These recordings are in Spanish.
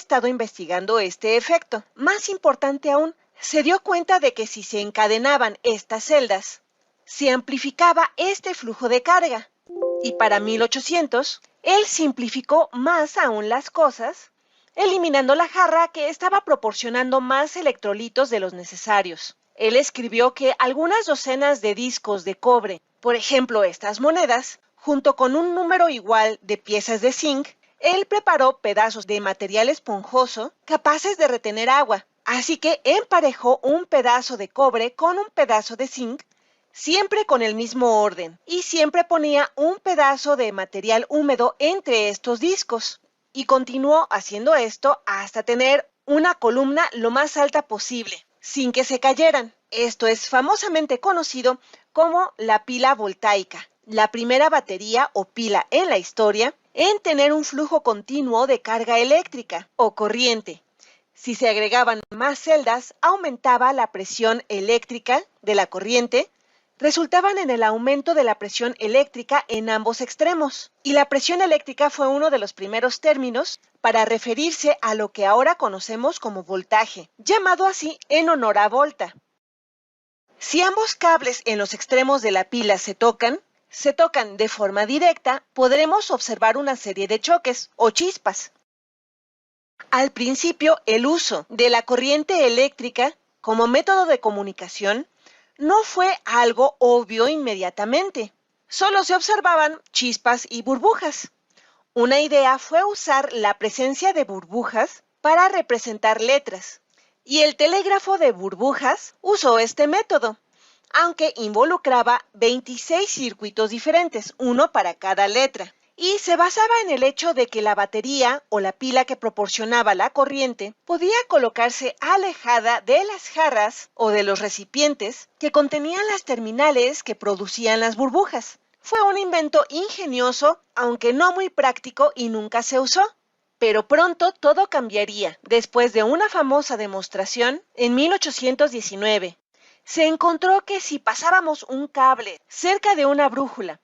estado investigando este efecto. Más importante aún, se dio cuenta de que si se encadenaban estas celdas, se amplificaba este flujo de carga. Y para 1800, él simplificó más aún las cosas, eliminando la jarra que estaba proporcionando más electrolitos de los necesarios. Él escribió que algunas docenas de discos de cobre, por ejemplo estas monedas, junto con un número igual de piezas de zinc, él preparó pedazos de material esponjoso capaces de retener agua. Así que emparejó un pedazo de cobre con un pedazo de zinc, siempre con el mismo orden, y siempre ponía un pedazo de material húmedo entre estos discos. Y continuó haciendo esto hasta tener una columna lo más alta posible, sin que se cayeran. Esto es famosamente conocido como la pila voltaica, la primera batería o pila en la historia en tener un flujo continuo de carga eléctrica o corriente. Si se agregaban más celdas, aumentaba la presión eléctrica de la corriente, resultaban en el aumento de la presión eléctrica en ambos extremos. Y la presión eléctrica fue uno de los primeros términos para referirse a lo que ahora conocemos como voltaje, llamado así en honor a Volta. Si ambos cables en los extremos de la pila se tocan de forma directa, podremos observar una serie de choques o chispas. Al principio, el uso de la corriente eléctrica como método de comunicación no fue algo obvio inmediatamente. Solo se observaban chispas y burbujas. Una idea fue usar la presencia de burbujas para representar letras, y el telégrafo de burbujas usó este método, aunque involucraba 26 circuitos diferentes, uno para cada letra, y se basaba en el hecho de que la batería o la pila que proporcionaba la corriente podía colocarse alejada de las jarras o de los recipientes que contenían las terminales que producían las burbujas. Fue un invento ingenioso, aunque no muy práctico y nunca se usó. Pero pronto todo cambiaría. Después de una famosa demostración, en 1819, se encontró que si pasábamos un cable cerca de una brújula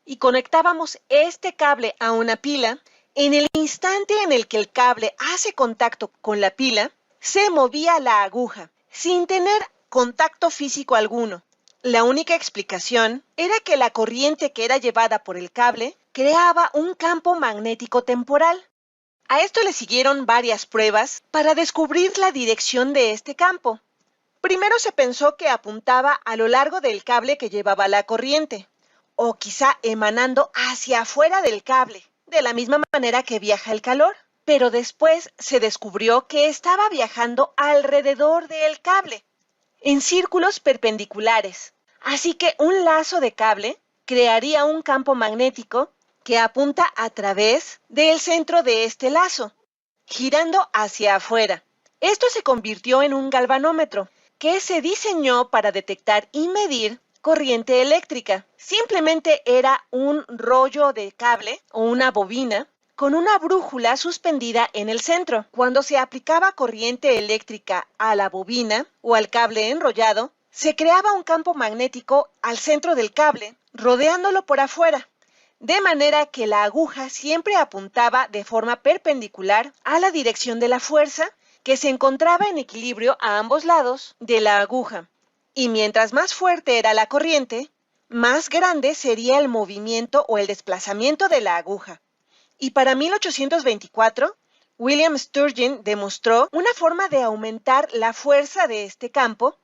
y conectábamos este cable a una pila, en el instante en el que el cable hace contacto con la pila, se movía la aguja, sin tener contacto físico alguno. La única explicación era que la corriente que era llevada por el cable creaba un campo magnético temporal. A esto le siguieron varias pruebas para descubrir la dirección de este campo. Primero se pensó que apuntaba a lo largo del cable que llevaba la corriente, o quizá emanando hacia afuera del cable, de la misma manera que viaja el calor. Pero después se descubrió que estaba viajando alrededor del cable, en círculos perpendiculares. Así que un lazo de cable crearía un campo magnético que apunta a través del centro de este lazo, girando hacia afuera. Esto se convirtió en un galvanómetro, que se diseñó para detectar y medir corriente eléctrica. Simplemente era un rollo de cable o una bobina con una brújula suspendida en el centro. Cuando se aplicaba corriente eléctrica a la bobina o al cable enrollado, se creaba un campo magnético al centro del cable, rodeándolo por afuera, de manera que la aguja siempre apuntaba de forma perpendicular a la dirección de la fuerza que se encontraba en equilibrio a ambos lados de la aguja. Y mientras más fuerte era la corriente, más grande sería el movimiento o el desplazamiento de la aguja. Y para 1824, William Sturgeon demostró una forma de aumentar la fuerza de este campo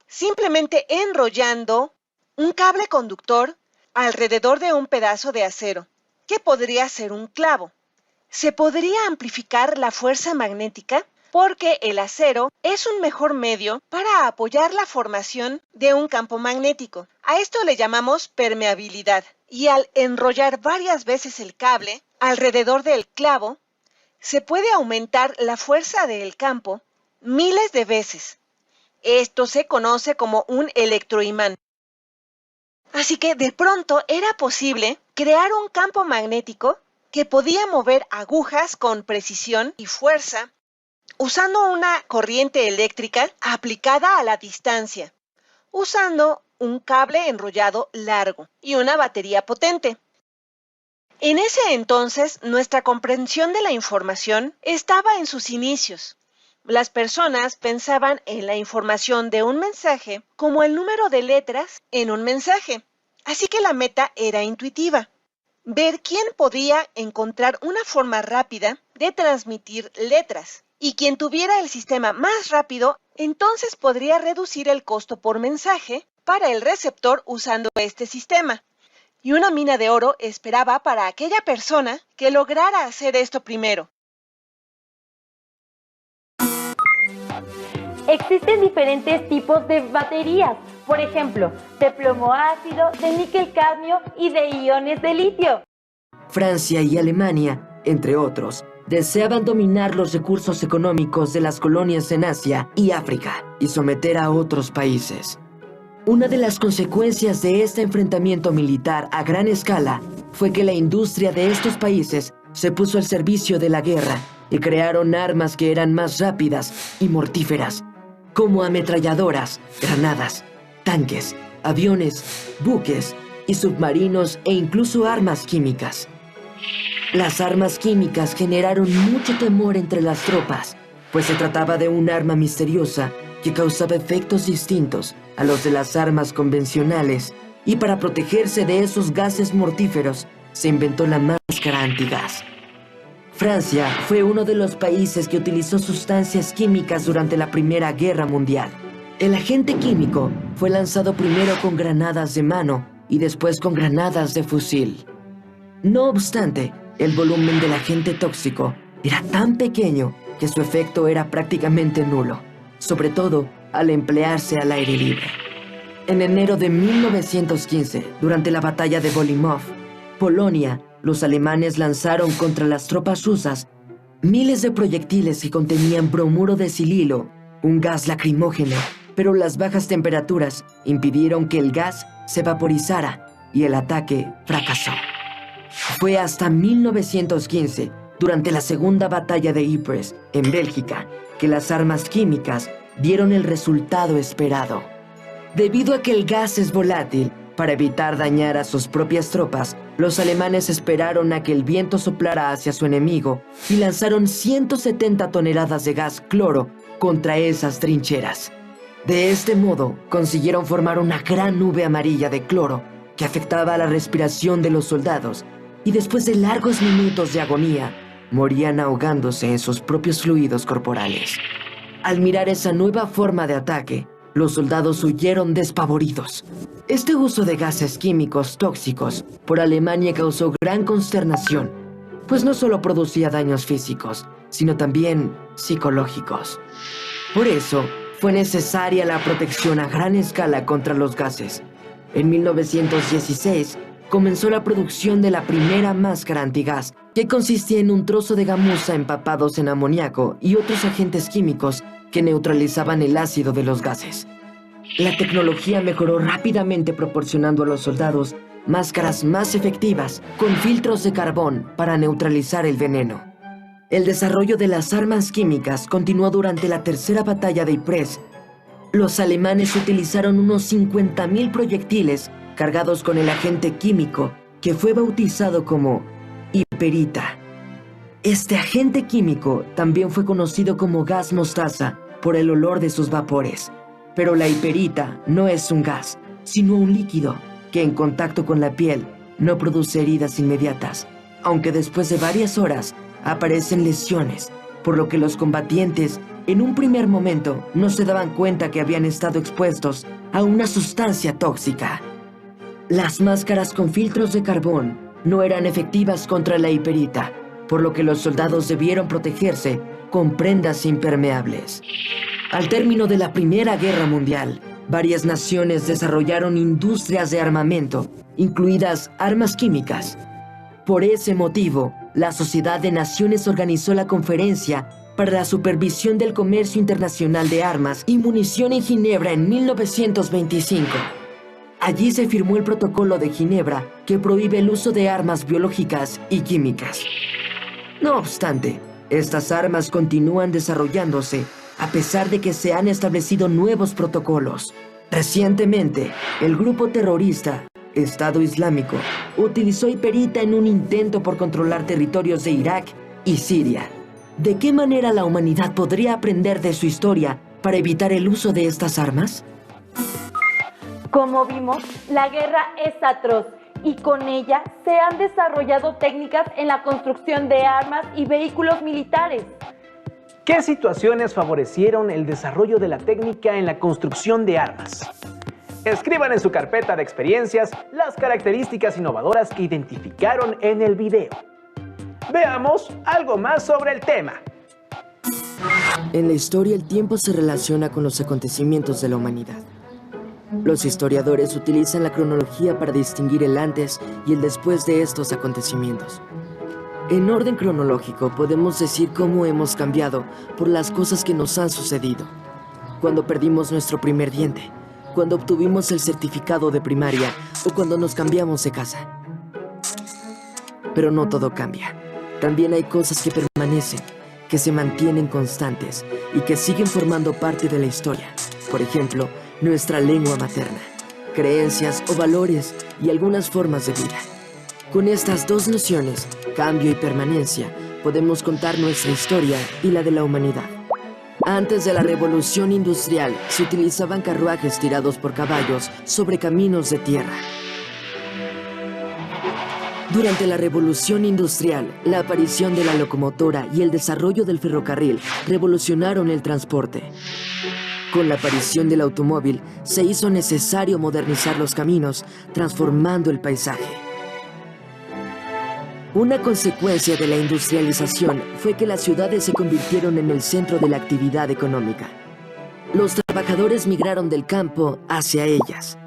simplemente enrollando un cable conductor alrededor de un pedazo de acero, que podría ser un clavo. Se podría amplificar la fuerza magnética porque el acero es un mejor medio para apoyar la formación de un campo magnético. A esto le llamamos permeabilidad. Y al enrollar varias veces el cable alrededor del clavo, se puede aumentar la fuerza del campo miles de veces. Esto se conoce como un electroimán. Así que de pronto era posible crear un campo magnético que podía mover agujas con precisión y fuerza usando una corriente eléctrica aplicada a la distancia, usando un cable enrollado largo y una batería potente. En ese entonces, nuestra comprensión de la información estaba en sus inicios. Las personas pensaban en la información de un mensaje como el número de letras en un mensaje. Así que la meta era intuitiva. Ver quién podía encontrar una forma rápida de transmitir letras. Y quien tuviera el sistema más rápido, entonces podría reducir el costo por mensaje para el receptor usando este sistema. Y una mina de oro esperaba para aquella persona que lograra hacer esto primero. Existen diferentes tipos de baterías, por ejemplo, de plomo ácido, de níquel cadmio y de iones de litio. Francia y Alemania, entre otros, deseaban dominar los recursos económicos de las colonias en Asia y África y someter a otros países. Una de las consecuencias de este enfrentamiento militar a gran escala fue que la industria de estos países se puso al servicio de la guerra y crearon armas que eran más rápidas y mortíferas, como ametralladoras, granadas, tanques, aviones, buques y submarinos e incluso armas químicas. Las armas químicas generaron mucho temor entre las tropas, pues se trataba de un arma misteriosa que causaba efectos distintos a los de las armas convencionales, y para protegerse de esos gases mortíferos se inventó la máscara antigas. Francia fue uno de los países que utilizó sustancias químicas durante la Primera Guerra Mundial. El agente químico fue lanzado primero con granadas de mano y después con granadas de fusil. No obstante, el volumen del agente tóxico era tan pequeño que su efecto era prácticamente nulo, sobre todo al emplearse al aire libre. En enero de 1915, durante la batalla de Bolimov, Polonia, los alemanes lanzaron contra las tropas rusas miles de proyectiles que contenían bromuro de sililo, un gas lacrimógeno, pero las bajas temperaturas impidieron que el gas se vaporizara y el ataque fracasó. Fue hasta 1915, durante la segunda batalla de Ypres, en Bélgica, que las armas químicas dieron el resultado esperado. Debido a que el gas es volátil, para evitar dañar a sus propias tropas, los alemanes esperaron a que el viento soplara hacia su enemigo y lanzaron 170 toneladas de gas cloro contra esas trincheras. De este modo, consiguieron formar una gran nube amarilla de cloro que afectaba a la respiración de los soldados, y después de largos minutos de agonía, morían ahogándose en sus propios fluidos corporales. Al mirar esa nueva forma de ataque, los soldados huyeron despavoridos. Este uso de gases químicos tóxicos por Alemania causó gran consternación, pues no solo producía daños físicos, sino también psicológicos. Por eso, fue necesaria la protección a gran escala contra los gases. En 1916, comenzó la producción de la primera máscara antigás, que consistía en un trozo de gamuza empapados en amoníaco y otros agentes químicos que neutralizaban el ácido de los gases. La tecnología mejoró rápidamente, proporcionando a los soldados máscaras más efectivas con filtros de carbón para neutralizar el veneno. El desarrollo de las armas químicas continuó durante la tercera batalla de Ypres. Los alemanes utilizaron unos 50.000 proyectiles cargados con el agente químico que fue bautizado como hiperita. Este agente químico también fue conocido como gas mostaza por el olor de sus vapores. Pero la hiperita no es un gas, sino un líquido que en contacto con la piel no produce heridas inmediatas, aunque después de varias horas aparecen lesiones, por lo que los combatientes en un primer momento no se daban cuenta que habían estado expuestos a una sustancia tóxica. Las máscaras con filtros de carbón no eran efectivas contra la hiperita, por lo que los soldados debieron protegerse con prendas impermeables. Al término de la Primera Guerra Mundial, varias naciones desarrollaron industrias de armamento, incluidas armas químicas. Por ese motivo, la Sociedad de Naciones organizó la Conferencia para la Supervisión del Comercio Internacional de Armas y Munición en Ginebra en 1925. Allí se firmó el Protocolo de Ginebra, que prohíbe el uso de armas biológicas y químicas. No obstante, estas armas continúan desarrollándose a pesar de que se han establecido nuevos protocolos. Recientemente, el grupo terrorista Estado Islámico, utilizó hiperita en un intento por controlar territorios de Irak y Siria. ¿De qué manera la humanidad podría aprender de su historia para evitar el uso de estas armas? Como vimos, la guerra es atroz y con ella se han desarrollado técnicas en la construcción de armas y vehículos militares. ¿Qué situaciones favorecieron el desarrollo de la técnica en la construcción de armas? Escriban en su carpeta de experiencias las características innovadoras que identificaron en el video. Veamos algo más sobre el tema. En la historia, el tiempo se relaciona con los acontecimientos de la humanidad. Los historiadores utilizan la cronología para distinguir el antes y el después de estos acontecimientos. En orden cronológico, podemos decir cómo hemos cambiado por las cosas que nos han sucedido. Cuando perdimos nuestro primer diente, cuando obtuvimos el certificado de primaria o cuando nos cambiamos de casa. Pero no todo cambia. También hay cosas que permanecen, que se mantienen constantes y que siguen formando parte de la historia. Por ejemplo, nuestra lengua materna, creencias o valores y algunas formas de vida. Con estas dos nociones, cambio y permanencia, podemos contar nuestra historia y la de la humanidad. Antes de la Revolución Industrial, se utilizaban carruajes tirados por caballos sobre caminos de tierra. Durante la Revolución Industrial, la aparición de la locomotora y el desarrollo del ferrocarril revolucionaron el transporte. Con la aparición del automóvil, se hizo necesario modernizar los caminos, transformando el paisaje. Una consecuencia de la industrialización fue que las ciudades se convirtieron en el centro de la actividad económica. Los trabajadores migraron del campo hacia ellas.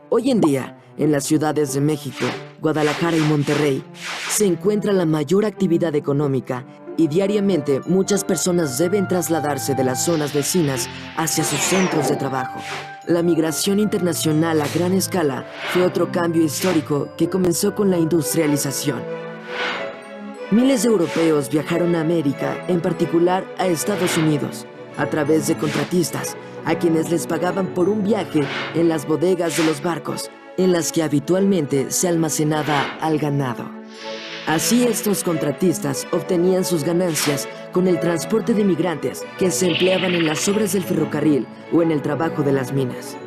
Hoy en día, en las ciudades de México, Guadalajara y Monterrey, se encuentra la mayor actividad económica y diariamente muchas personas deben trasladarse de las zonas vecinas hacia sus centros de trabajo. La migración internacional a gran escala fue otro cambio histórico que comenzó con la industrialización. Miles de europeos viajaron a América, en particular a Estados Unidos, a través de contratistas, a quienes les pagaban por un viaje en las bodegas de los barcos, en las que habitualmente se almacenaba al ganado. Así estos contratistas obtenían sus ganancias con el transporte de migrantes que se empleaban en las obras del ferrocarril o en el trabajo de las minas.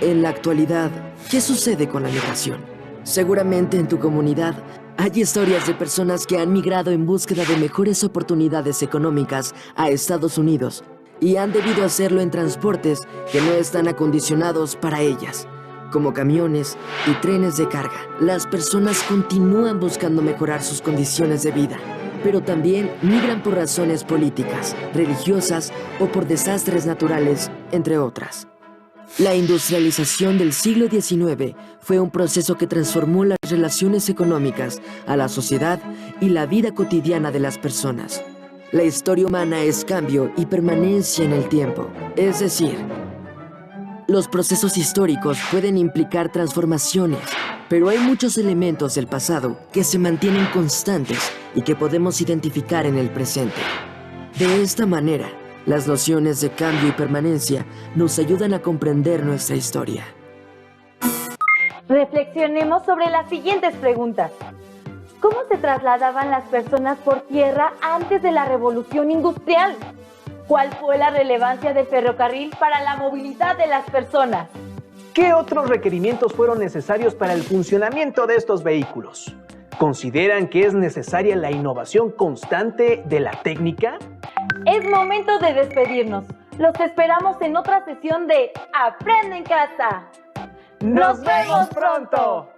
En la actualidad, ¿qué sucede con la migración? Seguramente en tu comunidad hay historias de personas que han migrado en búsqueda de mejores oportunidades económicas a Estados Unidos y han debido hacerlo en transportes que no están acondicionados para ellas, como camiones y trenes de carga. Las personas continúan buscando mejorar sus condiciones de vida, pero también migran por razones políticas, religiosas o por desastres naturales, entre otras. La industrialización del siglo XIX fue un proceso que transformó las relaciones económicas, a la sociedad y la vida cotidiana de las personas. La historia humana es cambio y permanencia en el tiempo, es decir, los procesos históricos pueden implicar transformaciones, pero hay muchos elementos del pasado que se mantienen constantes y que podemos identificar en el presente. De esta manera, las nociones de cambio y permanencia nos ayudan a comprender nuestra historia. Reflexionemos sobre las siguientes preguntas. ¿Cómo se trasladaban las personas por tierra antes de la Revolución Industrial? ¿Cuál fue la relevancia del ferrocarril para la movilidad de las personas? ¿Qué otros requerimientos fueron necesarios para el funcionamiento de estos vehículos? ¿Consideran que es necesaria la innovación constante de la técnica? Es momento de despedirnos. Los esperamos en otra sesión de Aprende en Casa. ¡Nos vemos pronto!